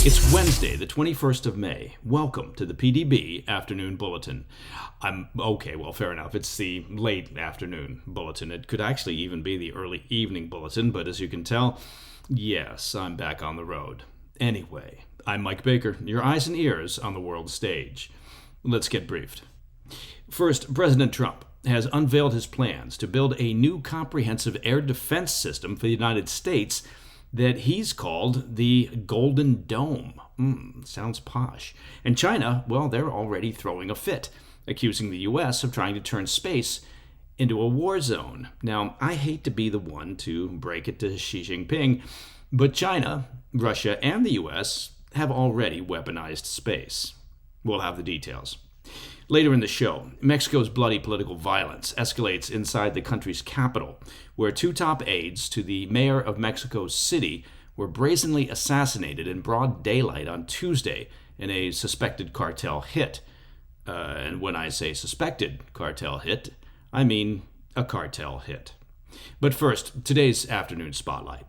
It's Wednesday, the 21st of May. Welcome to the PDB Afternoon Bulletin. Fair enough. It's the late afternoon bulletin. It could actually even be the early evening bulletin, but as you can tell, yes, I'm back on the road. Anyway, I'm Mike Baker, your eyes and ears on the world stage. Let's get briefed. First, President Trump has unveiled his plans to build a new comprehensive air defense system for the United States that he's called the Golden Dome. Sounds posh. And China, well, they're already throwing a fit, accusing the U.S. of trying to turn space into a war zone. Now, I hate to be the one to break it to Xi Jinping, but China, Russia, and the U.S. have already weaponized space. We'll have the details. Later in the show, Mexico's bloody political violence escalates inside the country's capital, where two top aides to the mayor of Mexico City were brazenly assassinated in broad daylight on Tuesday in a suspected cartel hit. And when I say suspected cartel hit, I mean a cartel hit. But first, today's afternoon spotlight.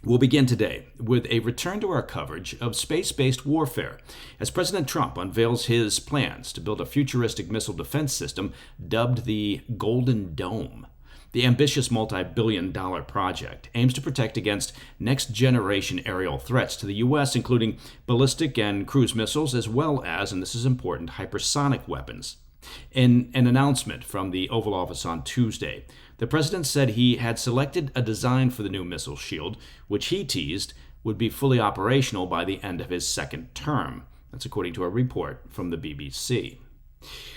We'll begin today with a return to our coverage of space-based warfare as President Trump unveils his plans to build a futuristic missile defense system dubbed the Golden Dome. The ambitious multi-billion-dollar project aims to protect against next-generation aerial threats to the U.S., including ballistic and cruise missiles, as well as, and this is important, hypersonic weapons. In an announcement from the Oval Office on Tuesday, the president said he had selected a design for the new missile shield, which he teased would be fully operational by the end of his second term. That's according to a report from the BBC.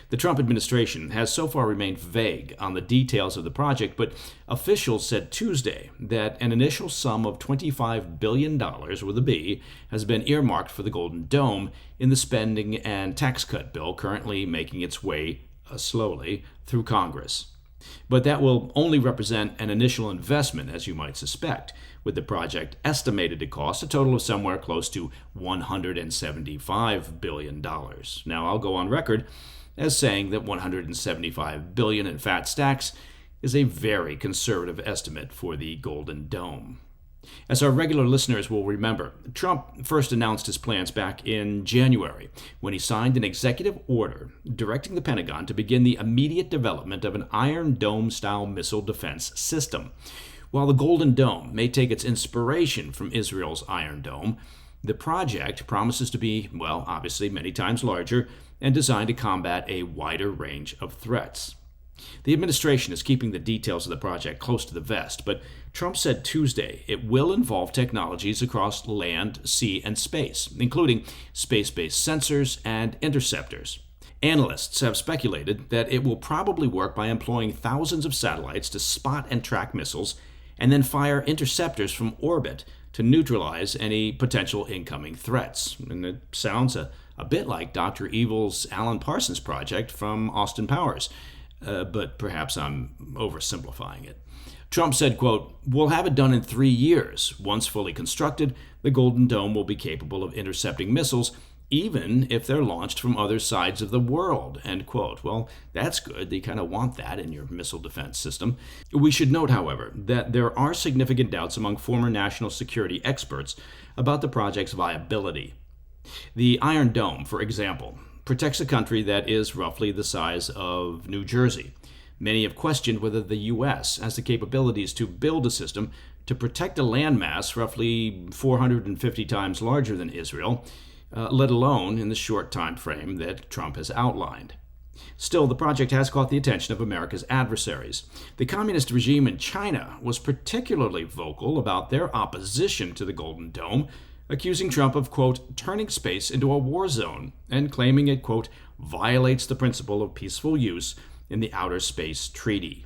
The Trump administration has so far remained vague on the details of the project, but officials said Tuesday that an initial sum of $25 billion, with a B, has been earmarked for the Golden Dome in the spending and tax cut bill currently making its way, slowly, through Congress. But that will only represent an initial investment, as you might suspect, with the project estimated to cost a total of somewhere close to $175 billion. Now, I'll go on record as saying that $175 billion in fat stacks is a very conservative estimate for the Golden Dome. As our regular listeners will remember, Trump first announced his plans back in January when he signed an executive order directing the Pentagon to begin the immediate development of an Iron Dome-style missile defense system. While the Golden Dome may take its inspiration from Israel's Iron Dome, the project promises to be, well, obviously many times larger and designed to combat a wider range of threats. The administration is keeping the details of the project close to the vest, but Trump said Tuesday it will involve technologies across land, sea, and space, including space-based sensors and interceptors. Analysts have speculated that it will probably work by employing thousands of satellites to spot and track missiles and then fire interceptors from orbit to neutralize any potential incoming threats. And it sounds a bit like Dr. Evil's Alan Parsons project from Austin Powers. But perhaps I'm oversimplifying it. Trump said, quote, "We'll have it done in 3 years. Once fully constructed, the Golden Dome will be capable of intercepting missiles, even if they're launched from other sides of the world," end quote. Well, that's good. You kind of want that in your missile defense system. We should note, however, that there are significant doubts among former national security experts about the project's viability. The Iron Dome, for example, protects a country that is roughly the size of New Jersey. Many have questioned whether the U.S. has the capabilities to build a system to protect a landmass roughly 450 times larger than Israel, let alone in the short time frame that Trump has outlined. Still, the project has caught the attention of America's adversaries. The communist regime in China was particularly vocal about their opposition to the Golden Dome, accusing Trump of, quote, turning space into a war zone and claiming it, quote, violates the principle of peaceful use in the Outer Space Treaty.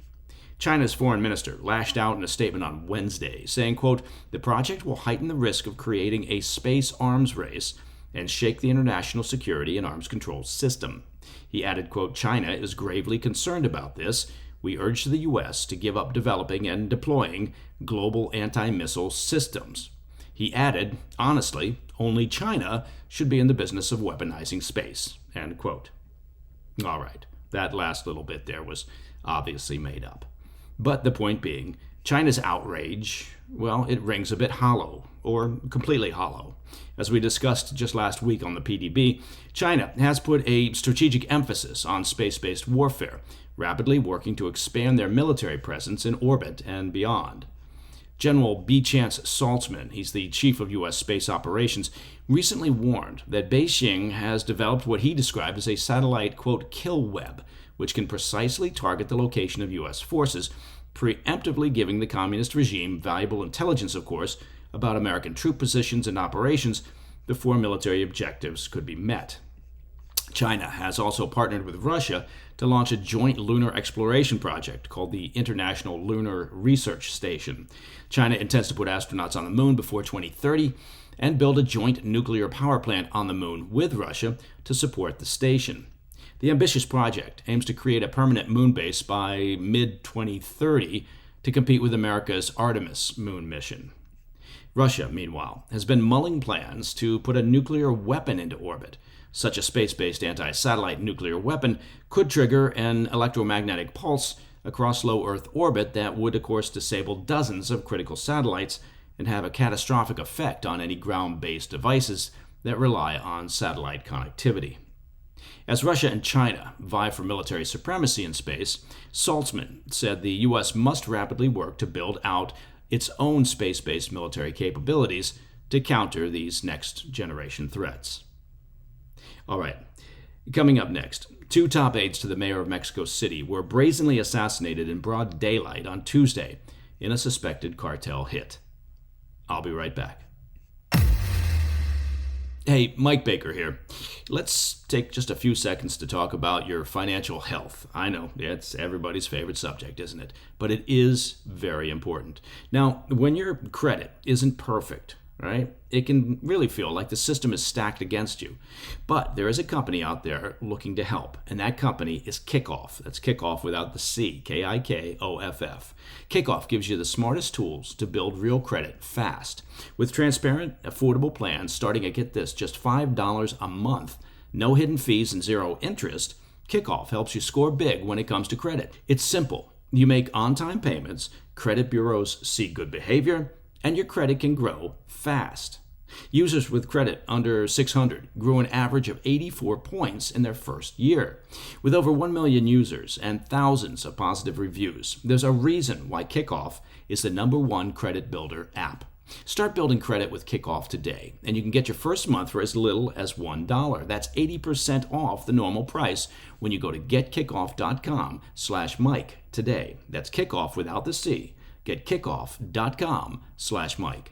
China's foreign minister lashed out in a statement on Wednesday, saying, quote, the project will heighten the risk of creating a space arms race and shake the international security and arms control system. He added, quote, China is gravely concerned about this. We urge the U.S. to give up developing and deploying global anti-missile systems. He added, honestly, only China should be in the business of weaponizing space, end quote. All right, that last little bit there was obviously made up. But the point being, China's outrage, well, it rings a bit hollow, or completely hollow. As we discussed just last week on the PDB, China has put a strategic emphasis on space-based warfare, rapidly working to expand their military presence in orbit and beyond. General B. Chance Saltzman, he's the chief of U.S. space operations, recently warned that Beijing has developed what he described as a satellite, quote, kill web, which can precisely target the location of U.S. forces, preemptively giving the communist regime valuable intelligence, of course, about American troop positions and operations before military objectives could be met. China has also partnered with Russia to launch a joint lunar exploration project called the International Lunar Research Station. China intends to put astronauts on the moon before 2030 and build a joint nuclear power plant on the moon with Russia to support the station. The ambitious project aims to create a permanent moon base by mid-2030 to compete with America's Artemis moon mission. Russia, meanwhile, has been mulling plans to put a nuclear weapon into orbit. Such a space-based anti-satellite nuclear weapon could trigger an electromagnetic pulse across low Earth orbit that would, of course, disable dozens of critical satellites and have a catastrophic effect on any ground-based devices that rely on satellite connectivity. As Russia and China vie for military supremacy in space, Saltzman said the U.S. must rapidly work to build out its own space-based military capabilities to counter these next-generation threats. All right, coming up next, 2 top aides to the mayor of Mexico City were brazenly assassinated in broad daylight on Tuesday in a suspected cartel hit. I'll be right back. Hey, Mike Baker here. Let's take just a few seconds to talk about your financial health. I know, it's everybody's favorite subject, isn't it? But it is very important. Now, when your credit isn't perfect, right, it can really feel like the system is stacked against you. But there is a company out there looking to help, and that company is Kickoff. That's Kickoff without the C, Kikoff. Kickoff gives you the smartest tools to build real credit fast. With transparent, affordable plans starting at, get this, just $5 a month, no hidden fees and 0 interest, Kickoff helps you score big when it comes to credit. It's simple. You make on-time payments, credit bureaus see good behavior, and your credit can grow fast. Users with credit under 600 grew an average of 84 points in their first year. With over 1 million users and thousands of positive reviews, there's a reason why Kickoff is the #1 credit builder app. Start building credit with Kickoff today, and you can get your first month for as little as $1. That's 80% off the normal price when you go to getkickoff.com/Mike today. That's Kickoff without the C. getkickoff.com/Mike.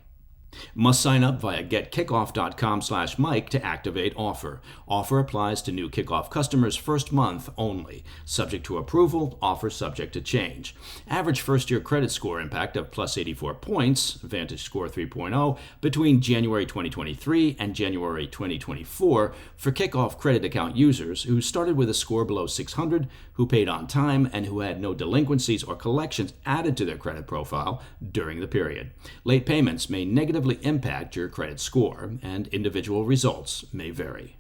Must sign up via getkickoff.com/Mike to activate offer. Offer applies to new Kickoff customers first month only. Subject to approval, offer subject to change. Average first-year credit score impact of plus 84 points, Vantage Score 3.0, between January 2023 and January 2024 for Kickoff credit account users who started with a score below 600, who paid on time, and who had no delinquencies or collections added to their credit profile during the period. Late payments may negatively impact your credit score, and individual results may vary.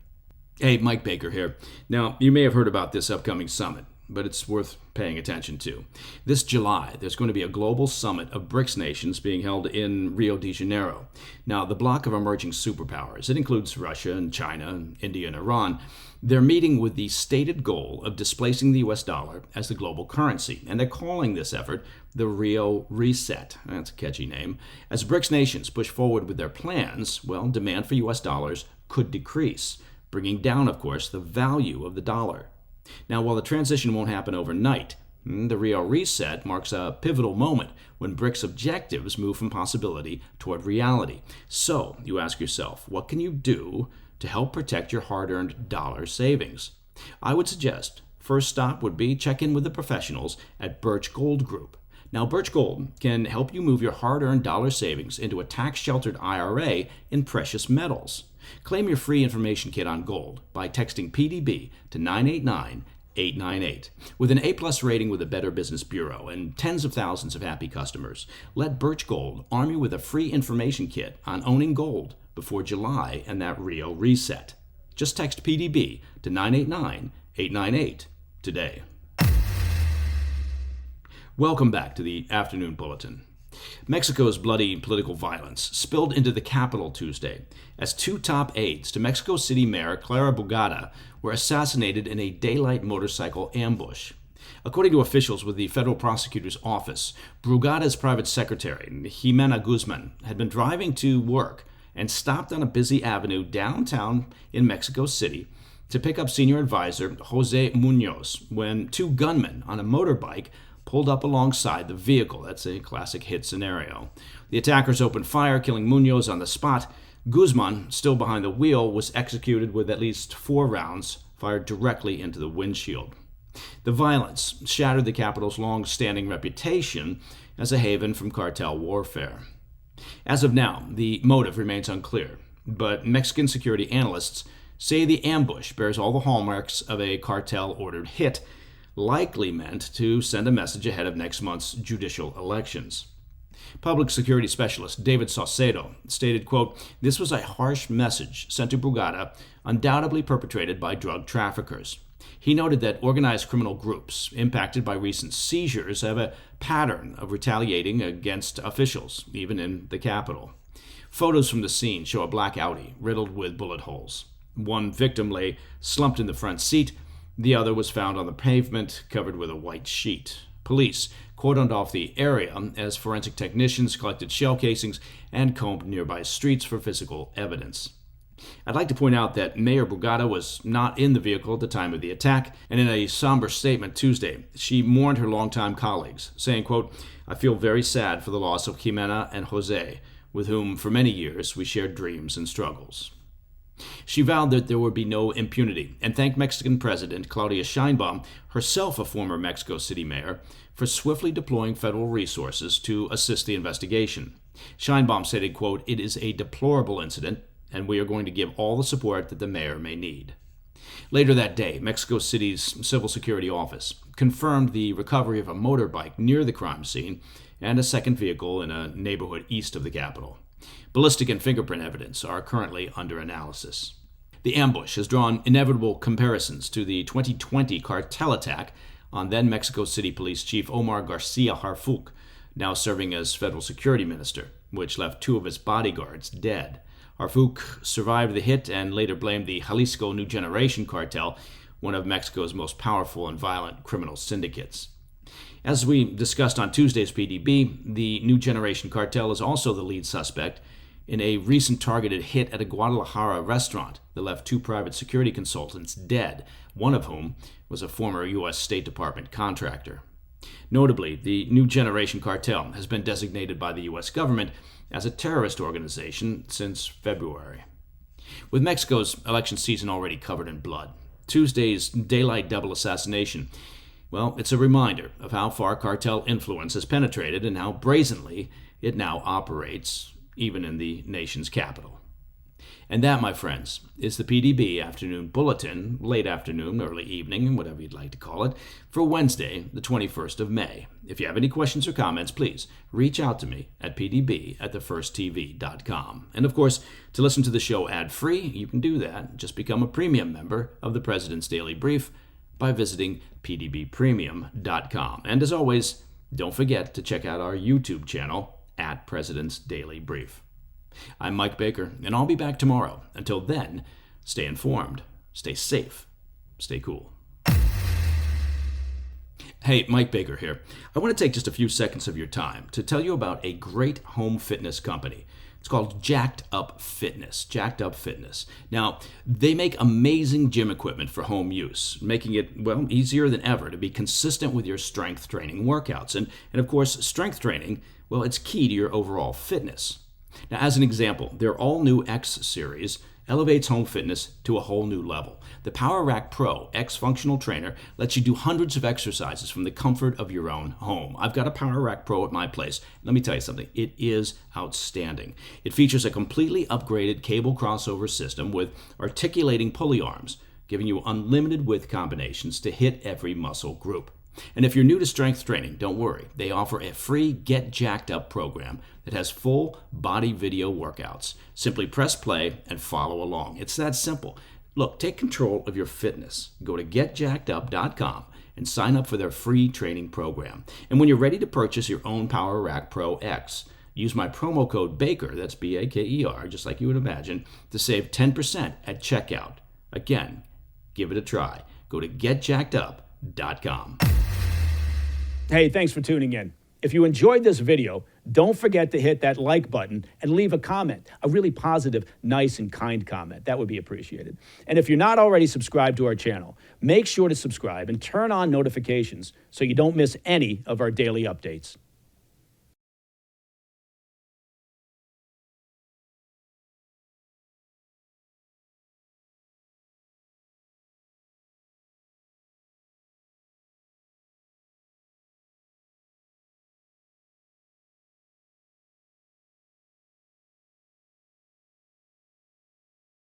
Hey, Mike Baker here. Now, you may have heard about this upcoming summit, but it's worth paying attention to. This July, there's going to be a global summit of BRICS nations being held in Rio de Janeiro. Now, the bloc of emerging superpowers, it includes Russia and China and India and Iran, they're meeting with the stated goal of displacing the US dollar as the global currency, and they're calling this effort the Rio Reset. That's a catchy name. As BRICS nations push forward with their plans, well, demand for US dollars could decrease, bringing down, of course, the value of the dollar. Now, while the transition won't happen overnight, the Rio Reset marks a pivotal moment when BRICS objectives move from possibility toward reality. So, you ask yourself, what can you do to help protect your hard-earned dollar savings? I would suggest first stop would be check in with the professionals at Birch Gold Group. Now, Birch Gold can help you move your hard-earned dollar savings into a tax-sheltered IRA in precious metals. Claim your free information kit on gold by texting PDB to 989-898. With an A+ rating with the Better Business Bureau and tens of thousands of happy customers, let Birch Gold arm you with a free information kit on owning gold before July and that Rio Reset. Just text PDB to 989-898 today. Welcome back to the Afternoon Bulletin. Mexico's bloody political violence spilled into the capital Tuesday as two top aides to Mexico City Mayor Clara Brugada were assassinated in a daylight motorcycle ambush. According to officials with the federal prosecutor's office, Brugada's private secretary, Jimena Guzman, had been driving to work and stopped on a busy avenue downtown in Mexico City to pick up senior advisor Jose Munoz when two gunmen on a motorbike pulled up alongside the vehicle. That's a classic hit scenario. The attackers opened fire, killing Munoz on the spot. Guzman, still behind the wheel, was executed with at least 4 rounds fired directly into the windshield. The violence shattered the capital's long-standing reputation as a haven from cartel warfare. As of now, the motive remains unclear, but Mexican security analysts say the ambush bears all the hallmarks of a cartel-ordered hit, likely meant to send a message ahead of next month's judicial elections. Public security specialist David Saucedo stated, quote, "This was a harsh message sent to Brugada, undoubtedly perpetrated by drug traffickers." He noted that organized criminal groups impacted by recent seizures have a pattern of retaliating against officials, even in the capital. Photos from the scene show a black Audi riddled with bullet holes. One victim lay slumped in the front seat. The other was found on the pavement, covered with a white sheet. Police cordoned off the area as forensic technicians collected shell casings and combed nearby streets for physical evidence. I'd like to point out that Mayor Brugada was not in the vehicle at the time of the attack, and in a somber statement Tuesday, she mourned her longtime colleagues, saying, quote, "I feel very sad for the loss of Jimena and Jose, with whom for many years we shared dreams and struggles." She vowed that there would be no impunity and thanked Mexican President Claudia Sheinbaum, herself a former Mexico City mayor, for swiftly deploying federal resources to assist the investigation. Sheinbaum stated, quote, "It is a deplorable incident, and we are going to give all the support that the mayor may need." Later that day, Mexico City's Civil Security Office confirmed the recovery of a motorbike near the crime scene and a second vehicle in a neighborhood east of the capital. Ballistic and fingerprint evidence are currently under analysis. The ambush has drawn inevitable comparisons to the 2020 cartel attack on then Mexico City Police Chief Omar Garcia Harfuch, now serving as federal security minister, which left 2 of his bodyguards dead. Harfuch survived the hit and later blamed the Jalisco New Generation cartel, one of Mexico's most powerful and violent criminal syndicates. As we discussed on Tuesday's PDB, the New Generation cartel is also the lead suspect in a recent targeted hit at a Guadalajara restaurant that left 2 private security consultants dead, one of whom was a former U.S. State Department contractor. Notably, the New Generation cartel has been designated by the U.S. government as a terrorist organization since February. With Mexico's election season already covered in blood, Tuesday's daylight double assassination, well, it's a reminder of how far cartel influence has penetrated and how brazenly it now operates, even in the nation's capital. And that, my friends, is the PDB Afternoon Bulletin, late afternoon, early evening, whatever you'd like to call it, for Wednesday, the 21st of May. If you have any questions or comments, please reach out to me at pdb@thefirsttv.com. And of course, to listen to the show ad-free, you can do that. Just become a premium member of the President's Daily Brief by visiting pdbpremium.com. And as always, don't forget to check out our YouTube channel at President's Daily Brief. I'm Mike Baker, and I'll be back tomorrow. Until then, stay informed, stay safe, stay cool. Hey, Mike Baker here. I want to take just a few seconds of your time to tell you about a great home fitness company. It's called Jacked Up Fitness. Jacked Up Fitness. Now, they make amazing gym equipment for home use, making it, well, easier than ever to be consistent with your strength training workouts. And of course, strength training, well, it's key to your overall fitness. Now, as an example, their all-new X series elevates home fitness to a whole new level. The Power Rack Pro X functional trainer lets you do hundreds of exercises from the comfort of your own home. I've got a Power Rack Pro at my place. Let me tell you something. It is outstanding. It features a completely upgraded cable crossover system with articulating pulley arms, giving you unlimited width combinations to hit every muscle group. And if you're new to strength training, don't worry. They offer a free Get Jacked Up program that has full body video workouts. Simply press play and follow along. It's that simple. Look, take control of your fitness. Go to getjackedup.com and sign up for their free training program. And when you're ready to purchase your own Power Rack Pro X, use my promo code BAKER, that's BAKER, just like you would imagine, to save 10% at checkout. Again, give it a try. Go to getjackedup.com. Hey, thanks for tuning in. If you enjoyed this video, don't forget to hit that like button and leave a comment, a really positive, nice, and kind comment. That would be appreciated. And if you're not already subscribed to our channel, make sure to subscribe and turn on notifications so you don't miss any of our daily updates.